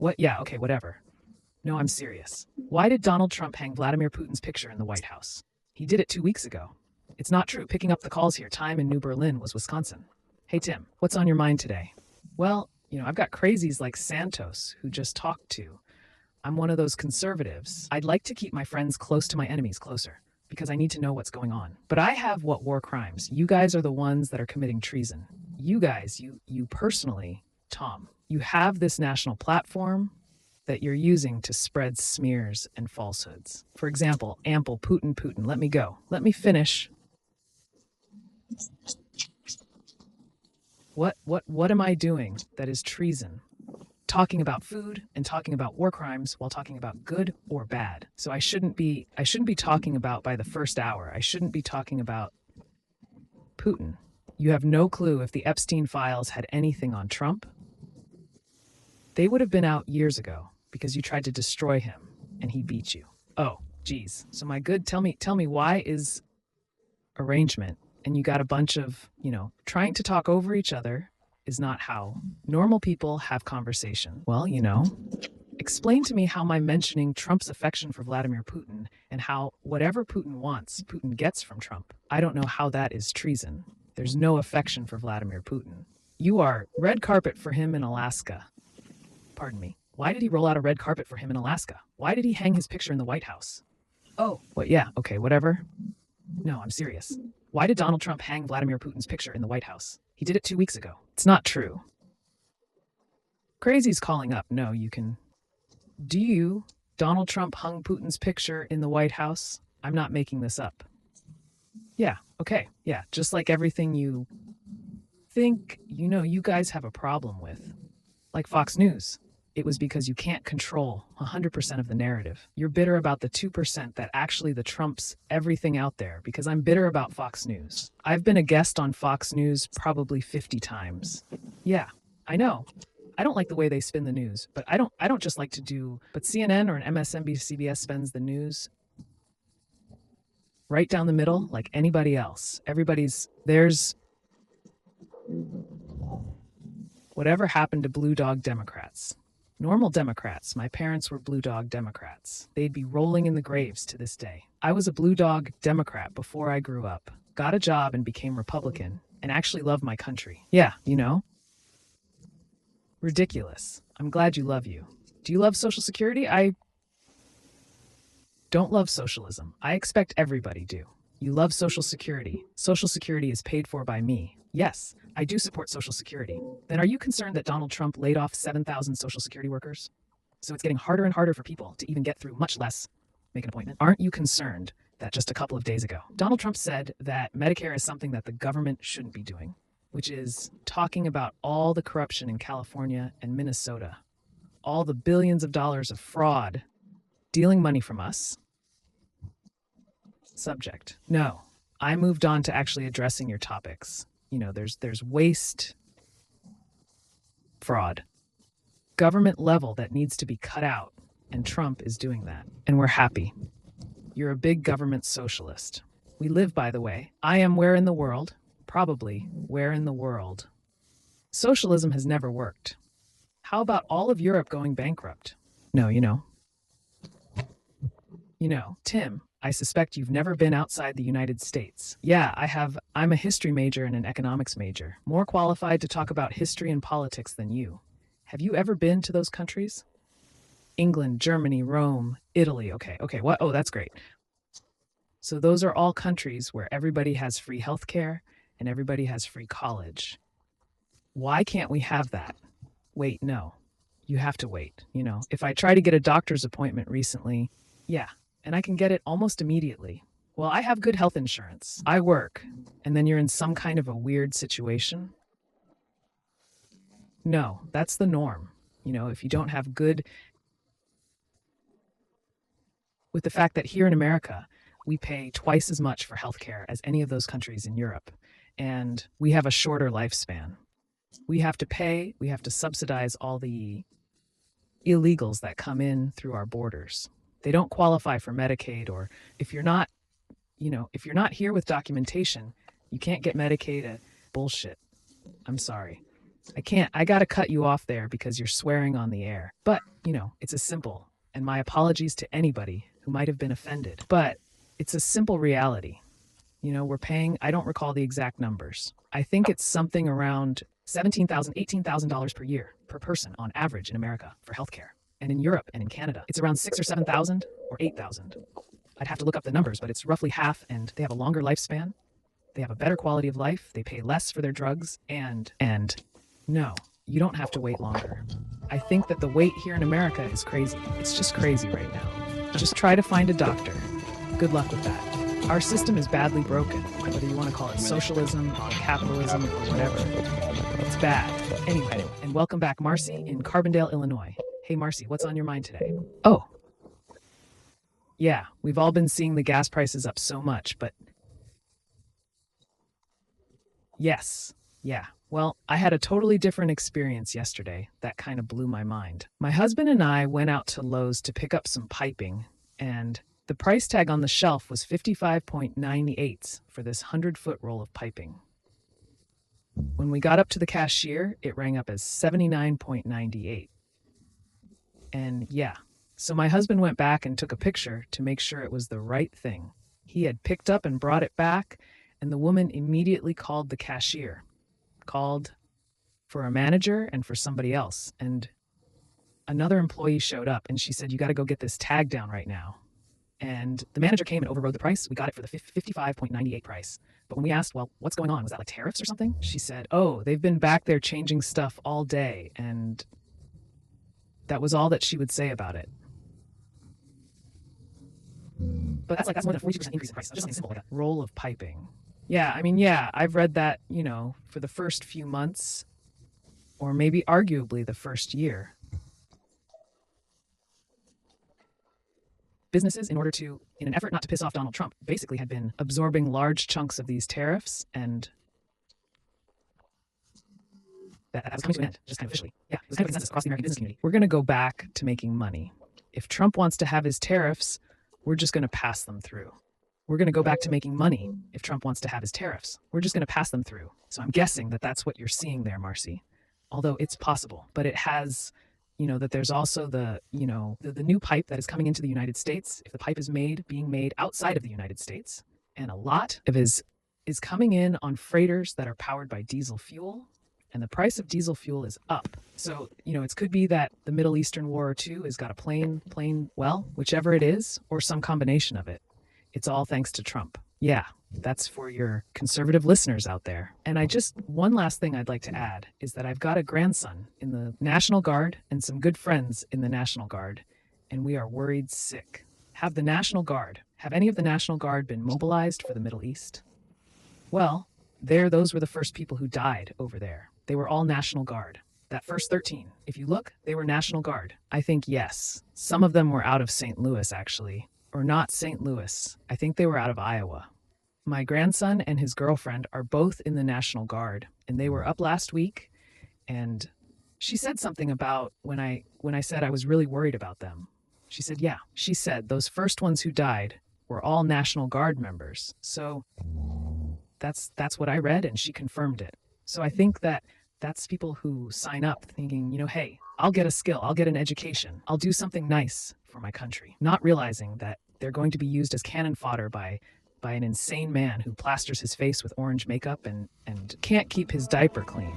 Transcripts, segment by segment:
What? Yeah, okay, whatever. No, I'm serious. Why did Donald Trump hang Vladimir Putin's picture in the White House? He did it 2 weeks ago. It's not true. Picking up the calls here. Time in New Berlin was Wisconsin. Hey, Tim, what's on your mind today? Well, I've got crazies like Santos who just talked to. I'm one of those conservatives. I'd like to keep my friends close to my enemies closer because I need to know what's going on. But I have what war crimes? You guys are the ones that are committing treason. You guys, you personally, Tom, you have this national platform that you're using to spread smears and falsehoods. For example, ample Putin, let me go. Let me finish. What am I doing that is treason? Talking about food and talking about war crimes while talking about good or bad. So I shouldn't be talking about by the first hour. I shouldn't be talking about Putin. You have no clue if the Epstein files had anything on Trump. They would have been out years ago because you tried to destroy him and he beat you. Oh, geez. So my good, tell me why is arrangement and you got a bunch of, trying to talk over each other is not how normal people have conversation. Well, explain to me how my mentioning Trump's affection for Vladimir Putin and how whatever Putin wants, Putin gets from Trump. I don't know how that is treason. There's no affection for Vladimir Putin. You are red carpet for him in Alaska. Pardon me. Why did he roll out a red carpet for him in Alaska? Why did he hang his picture in the White House? Oh, what? Yeah, okay, whatever. No, I'm serious. Why did Donald Trump hang Vladimir Putin's picture in the White House? He did it 2 weeks ago. It's not true. Crazy's calling up. No, you can. Donald Trump hung Putin's picture in the White House? I'm not making this up. Yeah, okay, yeah, just like everything you think, you guys have a problem with. Like Fox News. It was because you can't control 100% of the narrative. You're bitter about the 2% that actually the Trumps everything out there because I'm bitter about Fox News. I've been a guest on Fox News probably 50 times. Yeah, I know. I don't like the way they spin the news, but I don't just like to do, but CNN or an MSNBC CBS spins the news right down the middle like anybody else. There's whatever happened to blue dog Democrats. Normal Democrats. My parents were blue dog Democrats. They'd be rolling in the graves to this day. I was a blue dog Democrat before I grew up, got a job and became Republican, and actually love my country. Yeah, Ridiculous. I'm glad you love you. Do you love Social Security? I don't love socialism. I expect everybody do. You love Social Security. Social Security is paid for by me. Yes, I do support Social Security. Then are you concerned that Donald Trump laid off 7,000 Social Security workers? So it's getting harder and harder for people to even get through, much less make an appointment. Aren't you concerned that just a couple of days ago, Donald Trump said that Medicare is something that the government shouldn't be doing, which is talking about all the corruption in California and Minnesota, all the billions of dollars of fraud, stealing money from us. Subject. No, I moved on to actually addressing your topics. There's waste, fraud, government level that needs to be cut out, and Trump is doing that. And we're happy. You're a big government socialist. We live, by the way. I am where in the world? Probably where in the world? Socialism has never worked. How about all of Europe going bankrupt? No, Tim, I suspect you've never been outside the United States. Yeah, I have. I'm a history major and an economics major, more qualified to talk about history and politics than you. Have you ever been to those countries? England, Germany, Rome, Italy. Okay, what? Oh, that's great. So those are all countries where everybody has free healthcare and everybody has free college. Why can't we have that? Wait, no. You have to wait. If I try to get a doctor's appointment recently, yeah, and I can get it almost immediately. Well, I have good health insurance. I work, and then you're in some kind of a weird situation. No, that's the norm. If you don't have good, with the fact that here in America, we pay twice as much for healthcare as any of those countries in Europe, and we have a shorter lifespan. We have to subsidize all the illegals that come in through our borders. They don't qualify for Medicaid, or if you're not here with documentation, you can't get Medicaid. Bullshit. I'm sorry. I gotta cut you off there because you're swearing on the air. But, it's a simple, and my apologies to anybody who might have been offended. But it's a simple reality. We're paying, I don't recall the exact numbers. I think it's something around $17,000, $18,000 per year per person on average in America for healthcare. And in Europe and in Canada, it's around 6 or 7,000 or 8,000. I'd have to look up the numbers, but it's roughly half, and they have a longer lifespan. They have a better quality of life. They pay less for their drugs, and no, you don't have to wait longer. I think that the wait here in America is crazy. It's just crazy right now. Just try to find a doctor. Good luck with that. Our system is badly broken, whether you want to call it socialism or capitalism or whatever. It's bad. Anyway, and welcome back, Marcy, in Carbondale, Illinois. Hey, Marcy, what's on your mind today? Oh, yeah, we've all been seeing the gas prices up so much, but yes, yeah. Well, I had a totally different experience yesterday that kind of blew my mind. My husband and I went out to Lowe's to pick up some piping, and the price tag on the shelf was 55.98 for this 100-foot roll of piping. When we got up to the cashier, it rang up as 79.98. And yeah, so my husband went back and took a picture to make sure it was the right thing. He had picked up and brought it back, and the woman immediately called the cashier. Called for a manager and for somebody else. And another employee showed up, and she said, "You got to go get this tag down right now." And the manager came and overrode the price. We got it for the 55.98 price. But when we asked, well, what's going on? Was that like tariffs or something? She said, oh, they've been back there changing stuff all day. And that was all that she would say about it. But that's more than a 42% increase in price. Just something simple like a roll of piping. Yeah, I've read that, for the first few months, or maybe arguably the first year. Businesses, in an effort not to piss off Donald Trump, basically had been absorbing large chunks of these tariffs, and that was coming to an end, just kind of officially. Yeah, it was kind of a consensus across the American business community. We're going to go back to making money. If Trump wants to have his tariffs, we're just going to pass them through. We're going to go back to making money if Trump wants to have his tariffs. We're just going to pass them through. So I'm guessing that that's what you're seeing there, Marcy. Although it's possible, but it has, that there's also the new pipe that is coming into the United States. If the pipe is being made outside of the United States, and a lot of it is coming in on freighters that are powered by diesel fuel, and the price of diesel fuel is up. So, it could be that the Middle Eastern war too has got a plain, well, whichever it is, or some combination of it. It's all thanks to Trump. Yeah, that's for your conservative listeners out there. And one last thing I'd like to add is that I've got a grandson in the National Guard and some good friends in the National Guard, and we are worried sick. Have any of the National Guard been mobilized for the Middle East? Well, those were the first people who died over there. They were all National Guard. That first 13, if you look, they were National Guard. I think yes. Some of them were out of St. Louis, actually. Or not St. Louis. I think they were out of Iowa. My grandson and his girlfriend are both in the National Guard, and they were up last week, and she said something about when I said I was really worried about them. She said, yeah. She said those first ones who died were all National Guard members. So that's what I read, and she confirmed it. So I think that's people who sign up thinking, hey, I'll get a skill, I'll get an education, I'll do something nice for my country, not realizing that they're going to be used as cannon fodder by an insane man who plasters his face with orange makeup and can't keep his diaper clean.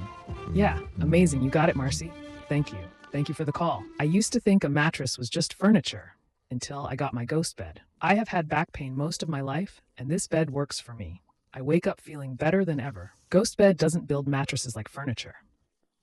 Yeah, amazing. You got it, Marcy. Thank you. Thank you for the call. I used to think a mattress was just furniture until I got my ghost bed. I have had back pain most of my life, and this bed works for me. I wake up feeling better than ever. Ghost Bed doesn't build mattresses like furniture.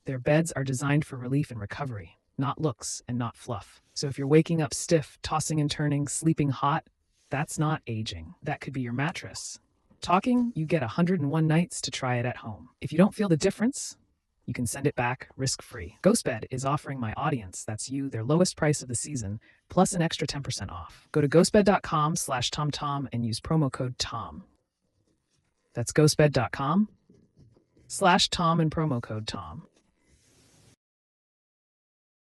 Their beds are designed for relief and recovery, not looks and not fluff. So if you're waking up stiff, tossing and turning, sleeping hot, that's not aging. That could be your mattress. Talking, you get 101 nights to try it at home. If you don't feel the difference, you can send it back risk-free. GhostBed is offering my audience, that's you, their lowest price of the season, plus an extra 10% off. Go to ghostbed.com/TomTom and use promo code TOM. That's ghostbed.com/Tom and promo code TOM.